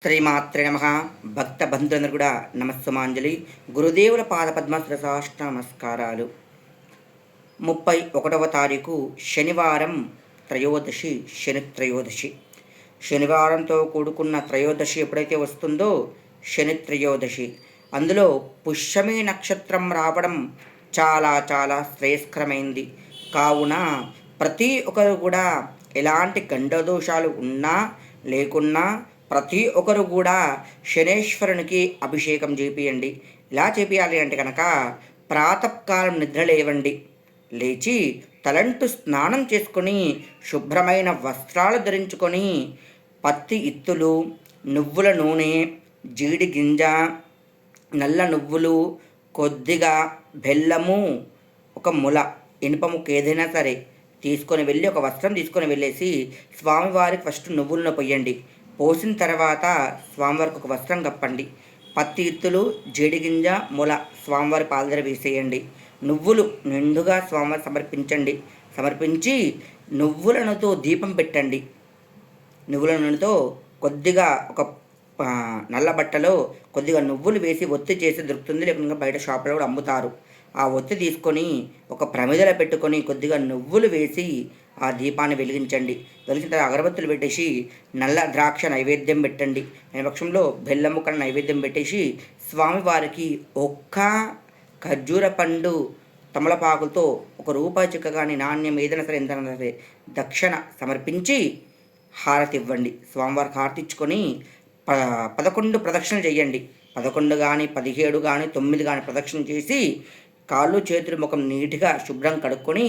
శ్రీమాత్రే నమ. భక్త బంధువులందరూ కూడా నమస్సుమాంజలి. గురుదేవుల పాదపద్మ శిరసాష్ట నమస్కారాలు. 31వ తారీఖు శనివారం, త్రయోదశి, శని త్రయోదశి. శనివారంతో కూడుకున్న త్రయోదశి ఎప్పుడైతే వస్తుందో శని త్రయోదశి, అందులో పుష్యమి నక్షత్రం రావడం చాలా చాలా శ్రేయస్కరమైంది. కావున ప్రతి ఒక్కరు కూడా ఎలాంటి గండదోషాలు ఉన్నా లేకున్నా ప్రతి ఒక్కరు కూడా శనేశ్వరునికి అభిషేకం చేపియండి. ఇలా చేపియాలి అంటే కనుక ప్రాతకాలం నిద్ర లేవండి, లేచి తలంటు స్నానం చేసుకొని శుభ్రమైన వస్త్రాలు ధరించుకొని పత్తి ఇత్తులు, నువ్వుల నూనె, జీడి గింజ, నల్ల నువ్వులు, కొద్దిగా బెల్లము, ఒక ముల ఇనుప ముక్క ఏదైనా సరే తీసుకొని వెళ్ళి ఒక వస్త్రం తీసుకొని వెళ్ళేసి స్వామివారికి ఫస్ట్ నువ్వులను పొయ్యండి. పోసిన తర్వాత స్వామివారికి ఒక వస్త్రం కప్పండి. పత్తి ఇత్తులు, జీడిగింజ, ముల స్వామివారి పాదర వేసేయండి. నువ్వులు నిండుగా స్వామివారి సమర్పించండి. సమర్పించి నువ్వుల నూనెతో దీపం పెట్టండి. నువ్వుల నూనెతో కొద్దిగా ఒక నల్ల బట్టలో కొద్దిగా నువ్వులు వేసి ఒత్తి చేసి దొరుకుతుంది, లేకుండా బయట షాపులో కూడా అమ్ముతారు. ఆ ఒత్తి తీసుకొని ఒక ప్రమిదలో పెట్టుకొని కొద్దిగా నువ్వులు వేసి ఆ దీపాన్ని వెలిగించండి. వెలిగించిన తర్వాత అగరబత్తులు పెట్టేసి నల్ల ద్రాక్ష నైవేద్యం పెట్టండి. అనే పక్షంలో బెల్లం ముక్కను నైవేద్యం పెట్టేసి స్వామివారికి ఒక్క ఖర్జూర పండు తమలపాకులతో ₹1 చిక్క కానీ నాణ్యం ఏదైనా సరే ఎంతైనా సరే దక్షిణ సమర్పించి హారతి ఇవ్వండి. స్వామివారికి హారతి ఇచ్చుకొని 11 ప్రదక్షిణలు చేయండి. 11 కానీ 17 కానీ 9 కానీ ప్రదక్షిణ చేసి కాళ్ళు చేతులు ముఖం నీట్గా శుభ్రం కడుక్కొని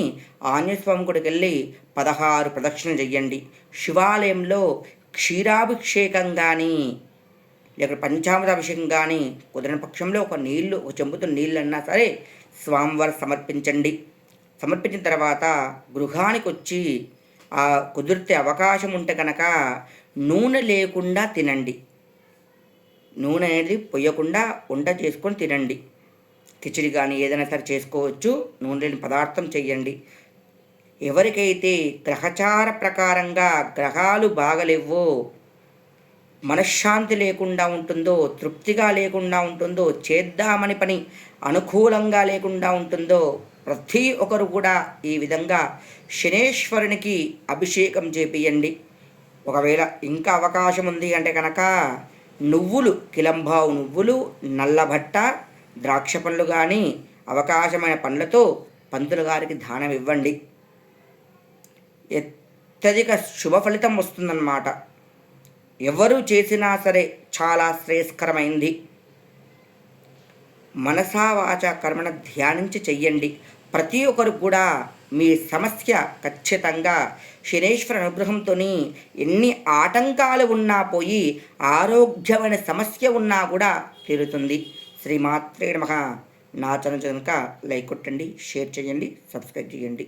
ఆంజనేయ స్వామి గుడికి వెళ్ళి 16 ప్రదక్షిణలు చెయ్యండి. శివాలయంలో క్షీరాభిషేకం కానీ లేక పంచామృతాభిషేకం కానీ కుదిరిన పక్షంలో ఒక చెంబుతో నీళ్ళన్నా సరే స్వామివారికి సమర్పించండి. సమర్పించిన తర్వాత గృహానికి వచ్చి కుదిరితే అవకాశం ఉంటే కనుక నూనె లేకుండా తినండి. నూనె అనేది పొయ్యకుండా వంట చేసుకొని తినండి. కిచిడి కానీ ఏదైనా సరే చేసుకోవచ్చు. నూనె లేని పదార్థం చెయ్యండి. ఎవరికైతే గ్రహచార ప్రకారంగా గ్రహాలు బాగలేవో, మనశ్శాంతి లేకుండా ఉంటుందో, తృప్తిగా లేకుండా ఉంటుందో, చేద్దామని పని అనుకూలంగా లేకుండా ఉంటుందో ప్రతి ఒక్కరు కూడా ఈ విధంగా శనేశ్వరునికి అభిషేకం చేపియండి. ఒకవేళ ఇంకా అవకాశం ఉంది అంటే కనుక నువ్వులు, కిలంబావు నువ్వులు, నల్లబట్ట, ద్రాక్ష పండ్లు కానీ అవకాశమైన పండ్లతో పంతులు గారికి దానం ఇవ్వండి. అత్యధిక శుభ ఫలితం వస్తుందన్నమాట. ఎవరు చేసినా సరే చాలా శ్రేయస్కరమైంది. మనసా వాచ కర్మణ ధ్యానించి చెయ్యండి. ప్రతి ఒక్కరు కూడా మీ సమస్య ఖచ్చితంగా శనేశ్వర అనుగ్రహంతో ఎన్ని ఆటంకాలు ఉన్నా పోయి ఆరోగ్యమైన సమస్య ఉన్నా కూడా తీరుతుంది. శ్రీమాత్రే నమః. నా ఛానల్ కనుక లైక్ కొట్టండి, షేర్ చేయండి, సబ్స్క్రైబ్ చేయండి.